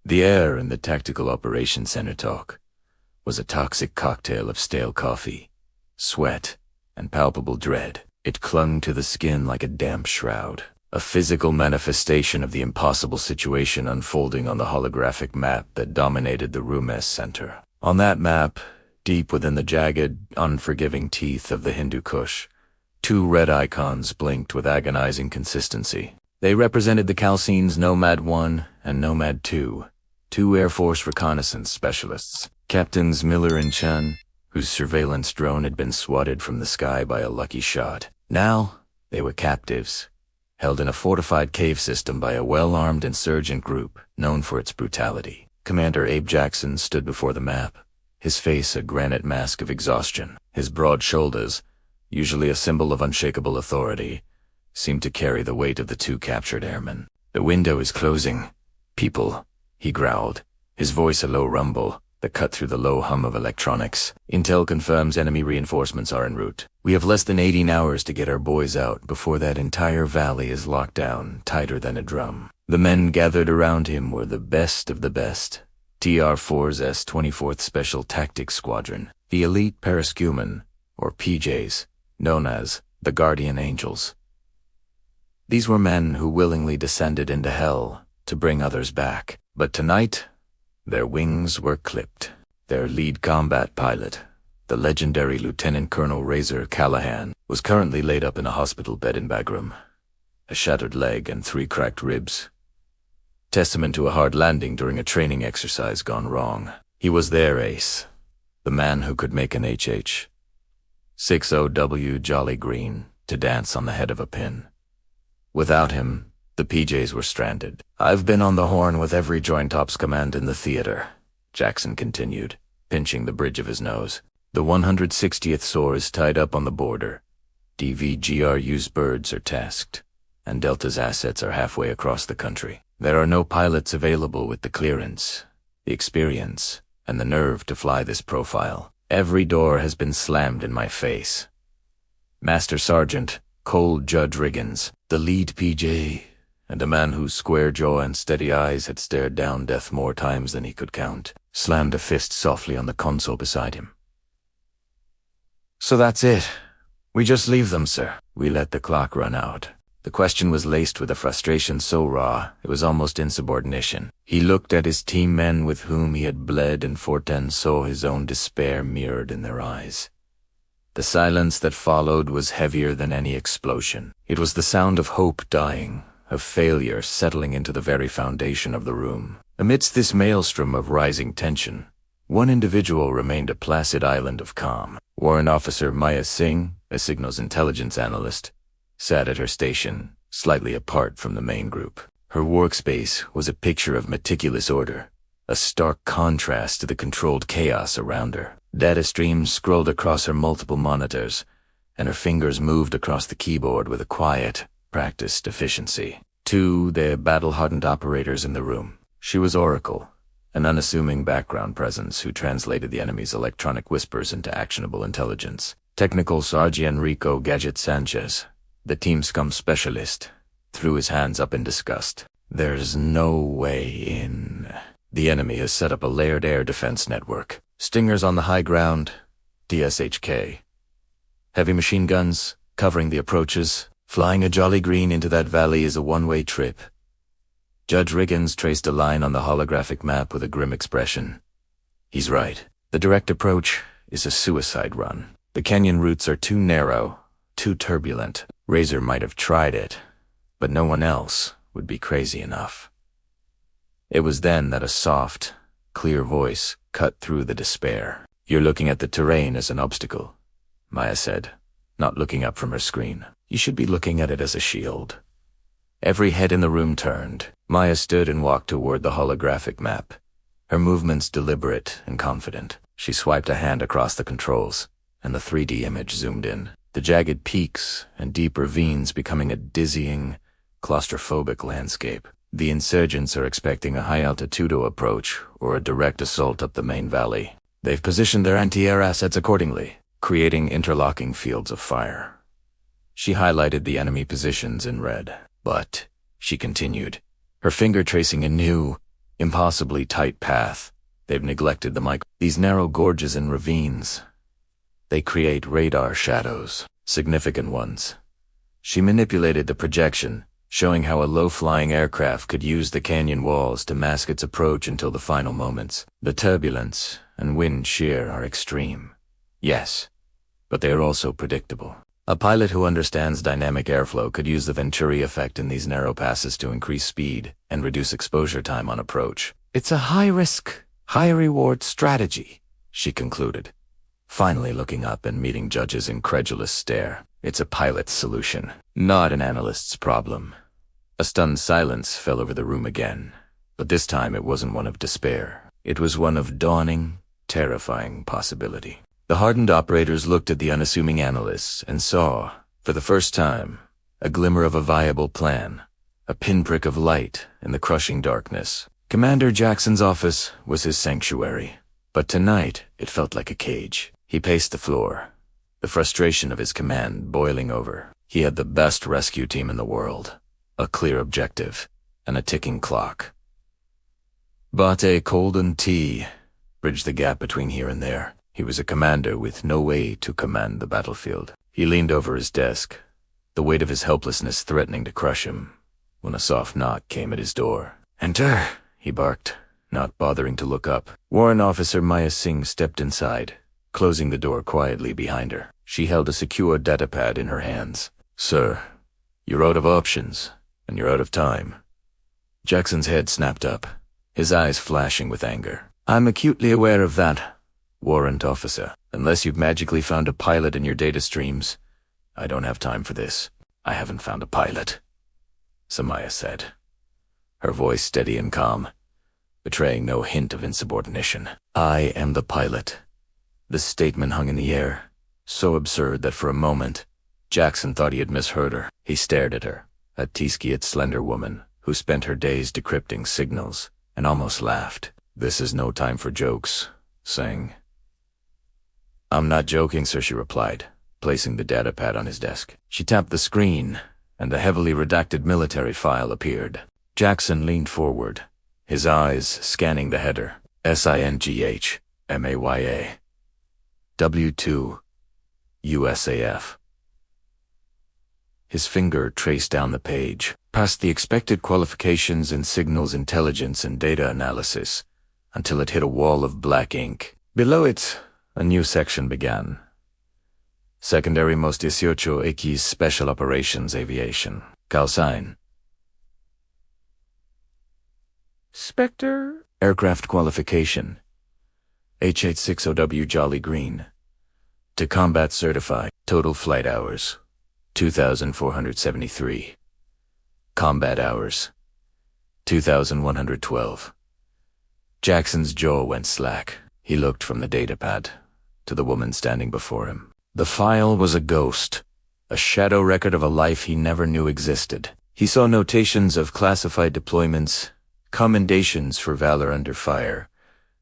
The air in the Tactical Operations Center talk was a toxic cocktail of stale coffee, sweat, and palpable dread. It clung to the skin like a damp shroud, a physical manifestation of the impossible situation unfolding on the holographic map that dominated the Room S center. On that map, deep within the jagged, unforgiving teeth of the Hindu Kush, two red icons blinked with agonizing consistency. They represented the Calcines Nomad 1 and Nomad 2, two Air Force reconnaissance specialists, Captains Miller and Chun, whose surveillance drone had been swatted from the sky by a lucky shot. Now, they were captives, held in a fortified cave system by a well-armed insurgent group known for its brutality. Commander Abe Jackson stood before the map, his face a granite mask of exhaustion. His broad shoulders, usually a symbol of unshakable authority, seemed to carry the weight of the two captured airmen. "The window is closing. People," he growled, his voice a low rumble that cut through the low hum of electronics. "Intel confirms enemy reinforcements are en route. We have less than 18 hours to get our boys out before that entire valley is locked down, tighter than a drum." The men gathered around him were the best of the best. TR-4's S-24th Special Tactics Squadron, the elite Parascuman, or PJs, known as the Guardian Angels. These were men who willingly descended into hell to bring others back. But tonight, their wings were clipped. Their lead combat pilot, the legendary Lieutenant Colonel Razor Callahan, was currently laid up in a hospital bed in Bagram, a shattered leg and 3 cracked ribs. Testament to a hard landing during a training exercise gone wrong. He was their ace, the man who could make an HH-60W Jolly Green to dance on the head of a pin. Without him, the PJs were stranded. "I've been on the horn with every Joint Ops command in the theater," Jackson continued, pinching the bridge of his nose. "The 160th SOAR is tied up on the border. DVGRU's birds are tasked, and Delta's assets are halfway across the country. There are no pilots available with the clearance, the experience, and the nerve to fly this profile. Every door has been slammed in my face. Master Sergeant Cole Judge Riggins, the lead PJ, and a man whose square jaw and steady eyes had stared down death more times than he could count, slammed a fist softly on the console beside him. "So that's it. We just leave them, sir." "We let the clock run out." The question was laced with a frustration so raw it was almost insubordination. He looked at his team men with whom he had bled, and Fortin saw his own despair mirrored in their eyes. The silence that followed was heavier than any explosion. It was the sound of hope dying, of failure settling into the very foundation of the room. Amidst this maelstrom of rising tension, one individual remained a placid island of calm. Warrant Officer Maya Singh, a signals intelligence analyst, sat at her station, slightly apart from the main group. Her workspace was a picture of meticulous order, a stark contrast to the controlled chaos around her. Data streams scrolled across her multiple monitors, and her fingers moved across the keyboard with a quiet, practiced efficiency. Two, the battle-hardened operators in the room. She was Oracle, an unassuming background presence who translated the enemy's electronic whispers into actionable intelligence. Technical Sergeant Enrico Gadget Sanchez, the Team Scum specialist, threw his hands up in disgust. "There's no way in. The enemy has set up a layered air defense network. Stingers on the high ground, DSHK. Heavy machine guns covering the approaches. Flying a Jolly Green into that valley is a one-way trip." Judge Riggins traced a line on the holographic map with a grim expression. "He's right. The direct approach is a suicide run. The canyon routes are too narrow, too turbulent. Razor might have tried it, but no one else would be crazy enough." It was then that a soft, clear voice cut through the despair. "You're looking at the terrain as an obstacle," Maya said, not looking up from her screen. "You should be looking at it as a shield." Every head in the room turned. Maya stood and walked toward the holographic map, her movements deliberate and confident. She swiped a hand across the controls, and the 3D image zoomed in, the jagged peaks and deep ravines becoming a dizzying, claustrophobic landscape. "The insurgents are expecting a high-altitudo approach or a direct assault up the main valley. They've positioned their anti-air assets accordingly, creating interlocking fields of fire." She highlighted the enemy positions in red. "But," she continued, her finger tracing a new, impossibly tight path. They've neglected the mic. These narrow gorges and ravines, they create radar shadows, significant ones. She manipulated the projection, showing how a low-flying aircraft could use the canyon walls to mask its approach until the final moments. The turbulence and wind shear are extreme. Yes, but they are also predictable. A pilot who understands dynamic airflow could use the Venturi effect in these narrow passes to increase speed and reduce exposure time on approach. It's a high-risk, high-reward strategy, she concluded, finally looking up and meeting Judge's incredulous stare. It's a pilot's solution, not an analyst's problem. A stunned silence fell over the room again, but this time it wasn't one of despair. It was one of dawning, terrifying possibility. The hardened operators looked at the unassuming analysts and saw, for the first time, a glimmer of a viable plan, a pinprick of light in the crushing darkness. Commander Jackson's office was his sanctuary, but tonight it felt like a cage. He paced the floor, the frustration of his command boiling over. He had the best rescue team in the world, a clear objective, and a ticking clock. But cold and tea bridged the gap between here and there. He was a commander with no way to command the battlefield. He leaned over his desk, the weight of his helplessness threatening to crush him, when a soft knock came at his door. "Enter," he barked, not bothering to look up. Warrant Officer Maya Singh stepped inside, closing the door quietly behind her. She held a secure datapad in her hands. "Sir, you're out of options, and you're out of time." Jackson's head snapped up, his eyes flashing with anger. "I'm acutely aware of that, Warrant Officer. Unless you've magically found a pilot in your data streams, I don't have time for this." "I haven't found a pilot," Samaya said, her voice steady and calm, betraying no hint of insubordination. "I am the pilot." The statement hung in the air, so absurd that for a moment, Jackson thought he had misheard her. He stared at her, a Tiskiat slender woman who spent her days decrypting signals, and almost laughed. "This is no time for jokes, Singh." "I'm not joking, sir," she replied, placing the datapad on his desk. She tapped the screen, and a heavily redacted military file appeared. Jackson leaned forward, his eyes scanning the header. "SINGH, W2, USAF. His finger traced down the page, past the expected qualifications in signals intelligence and data analysis, until it hit a wall of black ink. Below it, a new section began. Secondary Most 18 X Special Operations Aviation. Call sign. Spectre. Aircraft qualification. H860W Jolly Green. To combat certified. Total flight hours, 2,473. Combat hours, 2,112. Jackson's jaw went slack. He looked from the datapad to the woman standing before him. The file was a ghost, a shadow record of a life he never knew existed. He saw notations of classified deployments, commendations for valor under fire,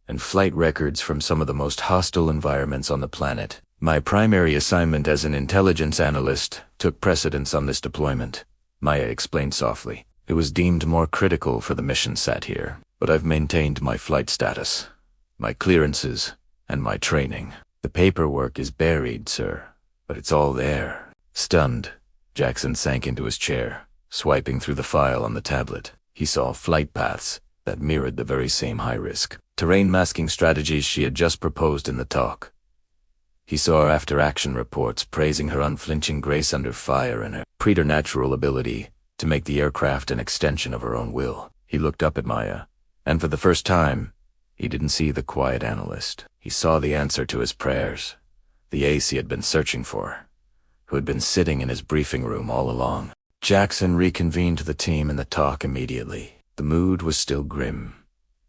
and flight records from some of the most hostile environments on the planet. "My primary assignment as an intelligence analyst took precedence on this deployment," Maya explained softly. "It was deemed more critical for the mission sat here, but I've maintained my flight status, my clearances, and my training. The paperwork is buried, sir, but it's all there." Stunned, Jackson sank into his chair, swiping through the file on the tablet. He saw flight paths that mirrored the very same high-risk terrain masking strategies she had just proposed in the talk. He saw after-action reports praising her unflinching grace under fire and her preternatural ability to make the aircraft an extension of her own will. He looked up at Maya, and for the first time, he didn't see the quiet analyst. He saw the answer to his prayers, the ace he had been searching for, who had been sitting in his briefing room all along. Jackson reconvened the team in the talk immediately. The mood was still grim,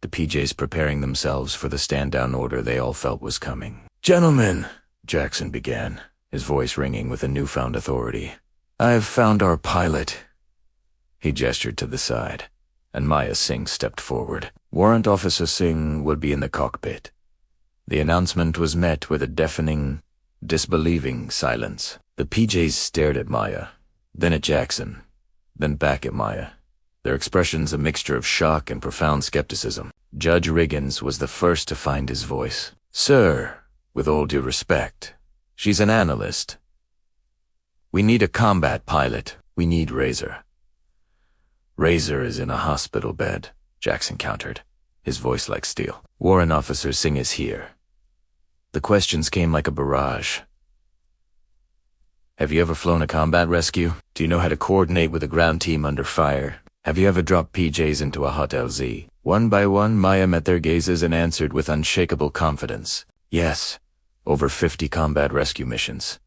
the PJs preparing themselves for the stand-down order they all felt was coming. "Gentlemen," Jackson began, his voice ringing with a newfound authority, "I have found our pilot." He gestured to the side, and Maya Singh stepped forward. Warrant Officer Singh would be in the cockpit. The announcement was met with a deafening, disbelieving silence. The PJs stared at Maya, then at Jackson, then back at Maya. their expressions a mixture of shock and profound skepticism. Judge Riggins was the first to find his voice. "Sir, with all due respect, she's an analyst. We need a combat pilot. We need Razor." "Razor is in a hospital bed," Jackson countered, his voice like steel. "Warrant Officer Singh is here." The questions came like a barrage. "Have you ever flown a combat rescue? Do you know how to coordinate with a ground team under fire? Have you ever dropped PJs into a hot LZ?" One by one, Maya met their gazes and answered with unshakable confidence. "Yes. Over 50 combat rescue missions.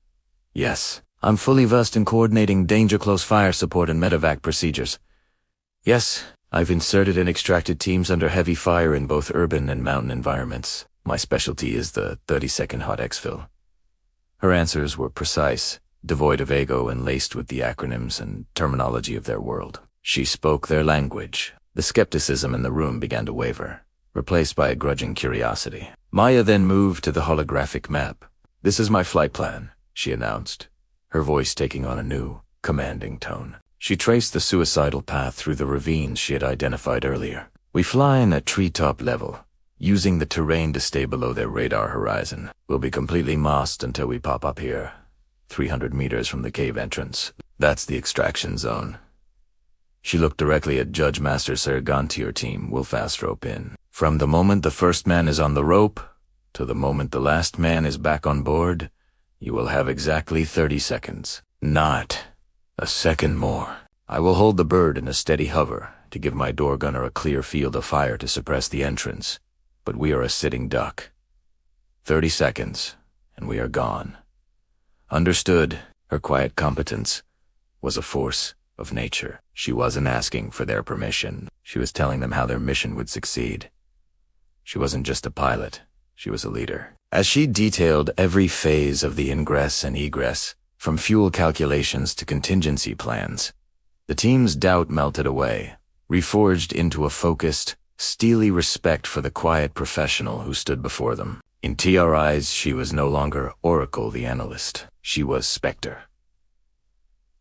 Yes. I'm fully versed in coordinating danger close fire support and medevac procedures. Yes. I've inserted and extracted teams under heavy fire in both urban and mountain environments. My specialty is the 30-second hot exfil." Her answers were precise, devoid of ego and laced with the acronyms and terminology of their world. She spoke their language. The skepticism in the room began to waver, replaced by a grudging curiosity. Maya then moved to the holographic map. "This is my flight plan," she announced, her voice taking on a new, commanding tone. She traced the suicidal path through the ravines she had identified earlier. "We fly in at treetop level, using the terrain to stay below their radar horizon. We'll be completely masked until we pop up here, 300 meters from the cave entrance. That's the extraction zone." She looked directly at Judge Master Serganti. "Your team will fast rope in. From the moment the first man is on the rope to the moment the last man is back on board, you will have exactly 30 seconds. Not a second more. I will hold the bird in a steady hover to give my door gunner a clear field of fire to suppress the entrance, but we are a sitting duck. 30 seconds, and we are gone." Understood. Her quiet competence was a force of nature. She wasn't asking for their permission. She was telling them how their mission would succeed. She wasn't just a pilot. She was a leader. As she detailed every phase of the ingress and egress, from fuel calculations to contingency plans, the team's doubt melted away, reforged into a focused, steely respect for the quiet professional who stood before them. In TR eyes, she was no longer Oracle the analyst. She was Spectre,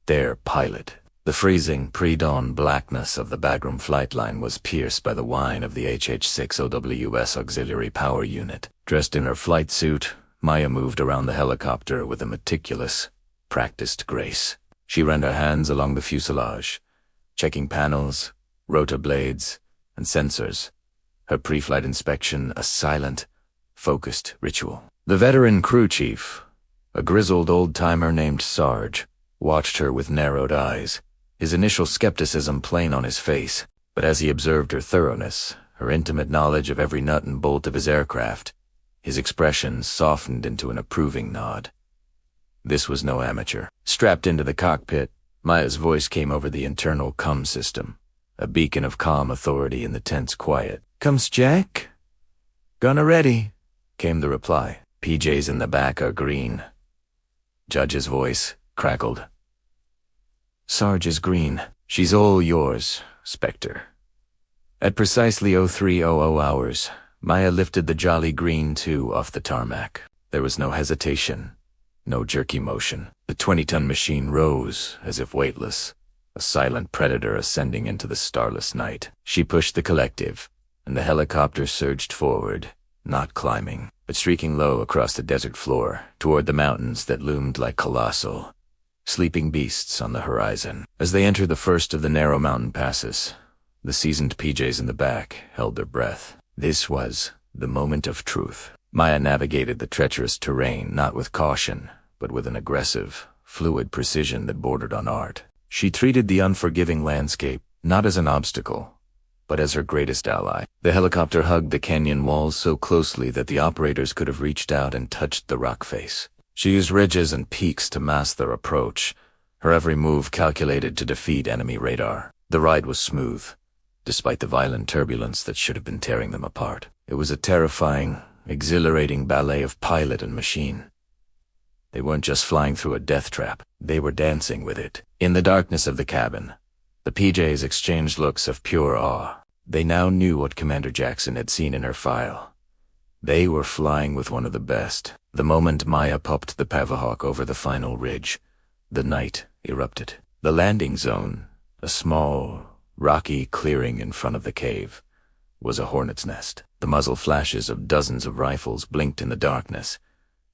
their pilot. The freezing, pre-dawn blackness of the Bagram flight line was pierced by the whine of the HH-6 OWS Auxiliary Power Unit. Dressed in her flight suit, Maya moved around the helicopter with a meticulous, practiced grace. She ran her hands along the fuselage, checking panels, rotor blades, and sensors. Her pre-flight inspection a silent, focused ritual. The veteran crew chief, a grizzled old-timer named Sarge, watched her with narrowed eyes, his initial skepticism plain on his face. But as he observed her thoroughness, her intimate knowledge of every nut and bolt of his aircraft, his expression softened into an approving nod. This was no amateur. Strapped into the cockpit, Maya's voice came over the internal comm system, a beacon of calm authority in the tense quiet. "Comes Jack?" "Gunner ready," came the reply. "PJs in the back are green." Judge's voice crackled. "Sarge is green. She's all yours, Spectre." At precisely 0300 hours, Maya lifted the Jolly Green 2 off the tarmac. There was no hesitation, no jerky motion. The 20-ton machine rose as if weightless, a silent predator ascending into the starless night. She pushed the collective, and the helicopter surged forward, not climbing, but streaking low across the desert floor, toward the mountains that loomed like colossal, sleeping beasts on the horizon. As they entered the first of the narrow mountain passes, the seasoned PJs in the back held their breath. This was the moment of truth. Maya navigated the treacherous terrain not with caution, but with an aggressive, fluid precision that bordered on art. She treated the unforgiving landscape not as an obstacle, but as her greatest ally. The helicopter hugged the canyon walls so closely that the operators could have reached out and touched the rock face. She used ridges and peaks to mask their approach, her every move calculated to defeat enemy radar. The ride was smooth, despite the violent turbulence that should have been tearing them apart. It was a terrifying, exhilarating ballet of pilot and machine. They weren't just flying through a death trap, they were dancing with it. In the darkness of the cabin, the PJs exchanged looks of pure awe. They now knew what Commander Jackson had seen in her file. They were flying with one of the best. The moment Maya popped the Pavahawk over the final ridge, the night erupted. The landing zone, a small, rocky clearing in front of the cave was a hornet's nest. The muzzle flashes of dozens of rifles blinked in the darkness,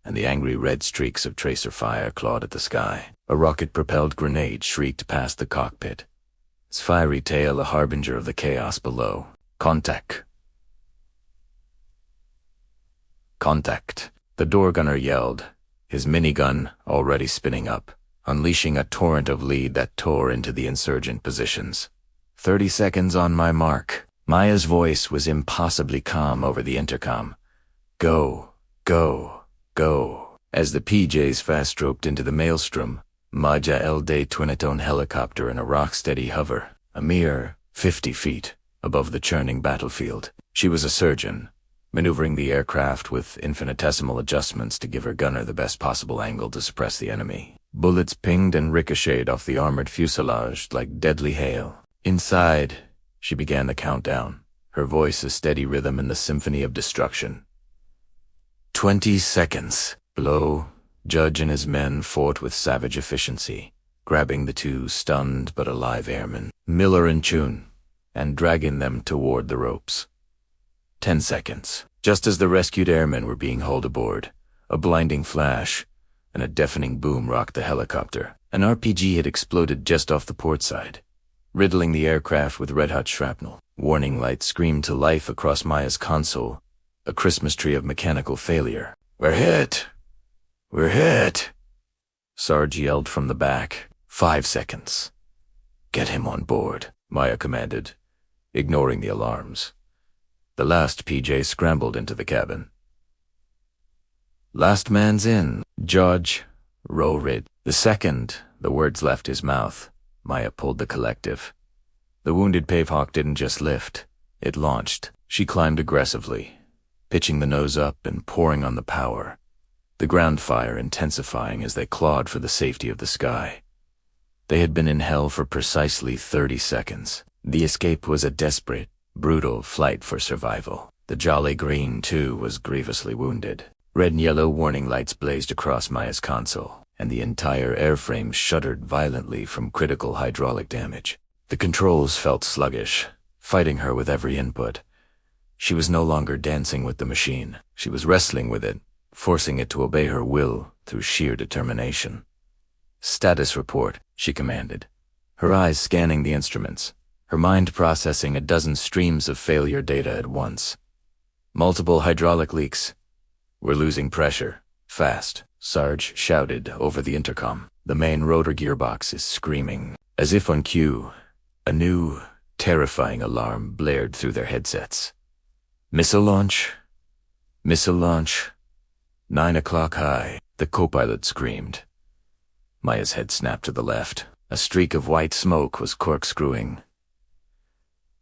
and the angry red streaks of tracer fire clawed at the sky. A rocket-propelled grenade shrieked past the cockpit, its fiery tail a harbinger of the chaos below. Contact. Contact. The door gunner yelled, his minigun already spinning up, unleashing a torrent of lead that tore into the insurgent positions. 30 seconds on my mark. Maya's voice was impossibly calm over the intercom. Go, go, go. As the PJs fast-roped into the maelstrom, Maja held a twin-tone helicopter in a rock-steady hover, a mere 50 feet above the churning battlefield. She was a surgeon, maneuvering the aircraft with infinitesimal adjustments to give her gunner the best possible angle to suppress the enemy. Bullets pinged and ricocheted off the armored fuselage like deadly hail. Inside, she began the countdown, her voice a steady rhythm in the symphony of destruction. 20 seconds. Below, Judge and his men fought with savage efficiency, grabbing the two stunned but alive airmen, Miller and Chun, and dragging them toward the ropes. 10 seconds. Just as the rescued airmen were being hauled aboard, a blinding flash and a deafening boom rocked the helicopter. An RPG had exploded just off the port side, riddling the aircraft with red-hot shrapnel. Warning lights screamed to life across Maya's console, a Christmas tree of mechanical failure. We're hit! We're hit! Sarge yelled from the back. 5 seconds. Get him on board, Maya commanded, ignoring the alarms. The last PJ scrambled into the cabin. Last man's in, Judge, roared. The second the words left his mouth, Maya pulled the collective. The wounded Pavehawk didn't just lift, it launched. She climbed aggressively, pitching the nose up and pouring on the power, the ground fire intensifying as they clawed for the safety of the sky. They had been in hell for precisely 30 seconds. The escape was a desperate, brutal flight for survival. The Jolly Green, too, was grievously wounded. Red and yellow warning lights blazed across Maya's console, and the entire airframe shuddered violently from critical hydraulic damage. The controls felt sluggish, fighting her with every input. She was no longer dancing with the machine. She was wrestling with it, forcing it to obey her will through sheer determination. Status report, she commanded, her eyes scanning the instruments, her mind processing a dozen streams of failure data at once. Multiple hydraulic leaks. We're losing pressure. Fast, Sarge shouted over the intercom. The main rotor gearbox is screaming. As if on cue, a new, terrifying alarm blared through their headsets. Missile launch. Missile launch. 9 o'clock high, the co-pilot screamed. Maya's head snapped to the left. A streak of white smoke was corkscrewing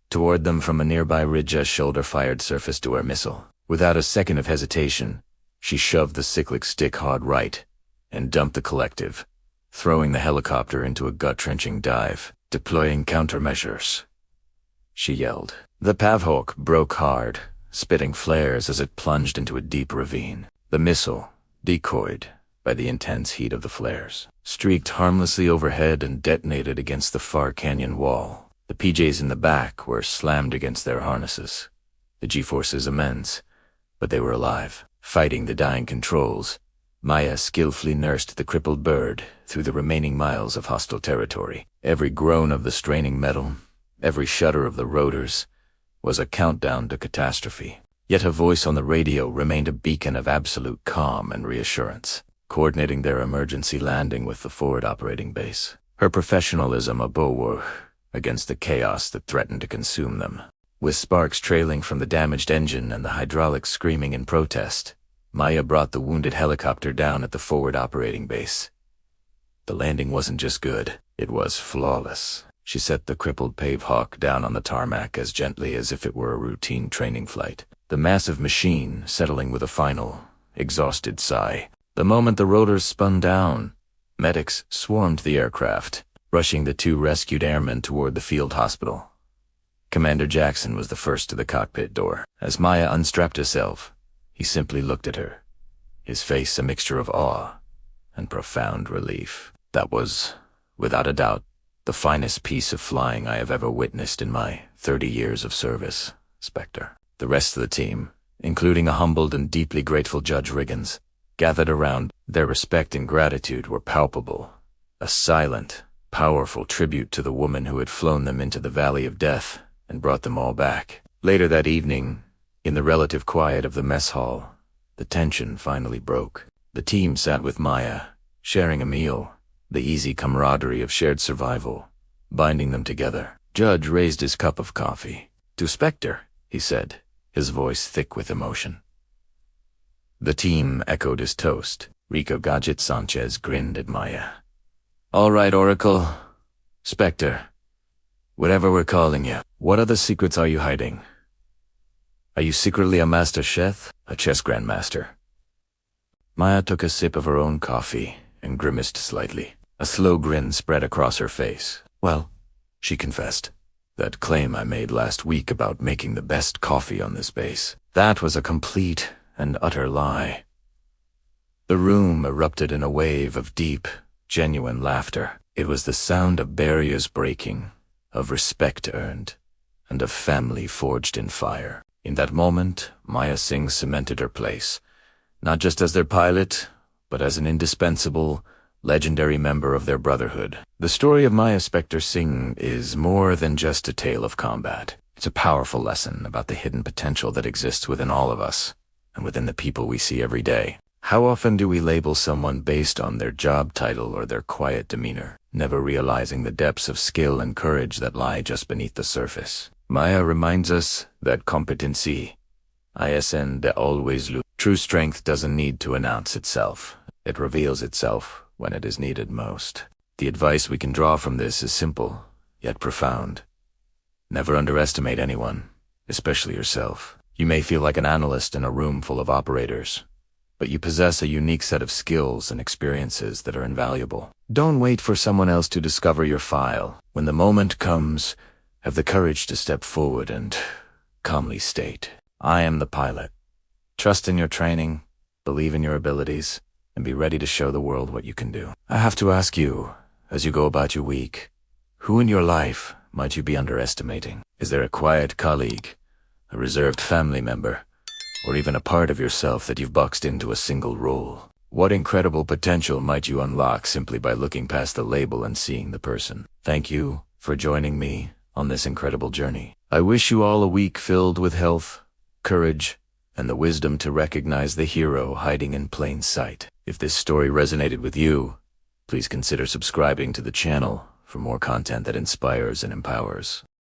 toward them from a nearby ridge. A shoulder-fired surface-to-air missile. Without a second of hesitation, she shoved the cyclic stick hard right and dumped the collective, throwing the helicopter into a gut-wrenching dive, deploying countermeasures. She yelled. The Pavehawk broke hard, spitting flares as it plunged into a deep ravine. The missile, decoyed by the intense heat of the flares, streaked harmlessly overhead and detonated against the far canyon wall. The PJs in the back were slammed against their harnesses. The G-forces immense, but they were alive. Fighting the dying controls, Maya skillfully nursed the crippled bird through the remaining miles of hostile territory. Every groan of the straining metal, every shudder of the rotors, was a countdown to catastrophe. Yet her voice on the radio remained a beacon of absolute calm and reassurance, coordinating their emergency landing with the forward operating base. Her professionalism a bulwark against the chaos that threatened to consume them. With sparks trailing from the damaged engine and the hydraulics screaming in protest, Maya brought the wounded helicopter down at the forward operating base. The landing wasn't just good, it was flawless. She set the crippled Pavehawk down on the tarmac as gently as if it were a routine training flight, the massive machine settling with a final, exhausted sigh. The moment the rotors spun down, medics swarmed the aircraft, rushing the two rescued airmen toward the field hospital. Commander Jackson was the first to the cockpit door. As Maya unstrapped herself, he simply looked at her, his face a mixture of awe and profound relief. That was, without a doubt, The finest piece of flying I have ever witnessed in my 30 years of service, Spectre. The rest of the team, including a humbled and deeply grateful Judge Riggins, gathered around. Their respect and gratitude were palpable. A silent, powerful tribute to the woman who had flown them into the valley of death and brought them all back. Later that evening, in the relative quiet of the mess hall, the tension finally broke. The team sat with Maya, sharing a meal, the easy camaraderie of shared survival, binding them together. Judge raised his cup of coffee. "To Spectre," he said, his voice thick with emotion. The team echoed his toast. Rico Gadget Sanchez grinned at Maya. "All right, Oracle. Spectre. Whatever we're calling you. What other secrets are you hiding? Are you secretly a master chef? A chess grandmaster?" Maya took a sip of her own coffee and grimaced slightly. A slow grin spread across her face. "Well," she confessed, "that claim I made last week about making the best coffee on this base, that was a complete and utter lie." The room erupted in a wave of deep, genuine laughter. It was the sound of barriers breaking, of respect earned, and of family forged in fire. In that moment, Maya Singh cemented her place, not just as their pilot, but as an indispensable, legendary member of their brotherhood. The story of Maya Spectre Singh is more than just a tale of combat. It's a powerful lesson about the hidden potential that exists within all of us, and within the people we see every day. How often do we label someone based on their job title or their quiet demeanor, never realizing the depths of skill and courage that lie just beneath the surface? Maya reminds us that competency, ISN, de always lose. True strength doesn't need to announce itself. It reveals itself when it is needed most. The advice we can draw from this is simple, yet profound. Never underestimate anyone, especially yourself. You may feel like an analyst in a room full of operators, but you possess a unique set of skills and experiences that are invaluable. Don't wait for someone else to discover your file. When the moment comes, have the courage to step forward and calmly state, "I am the pilot." Trust in your training, believe in your abilities, and be ready to show the world what you can do. I have to ask you, as you go about your week, who in your life might you be underestimating? Is there a quiet colleague, a reserved family member, or even a part of yourself that you've boxed into a single role? What incredible potential might you unlock simply by looking past the label and seeing the person? Thank you for joining me on this incredible journey. I wish you all a week filled with health, courage, and the wisdom to recognize the hero hiding in plain sight. If this story resonated with you, please consider subscribing to the channel for more content that inspires and empowers.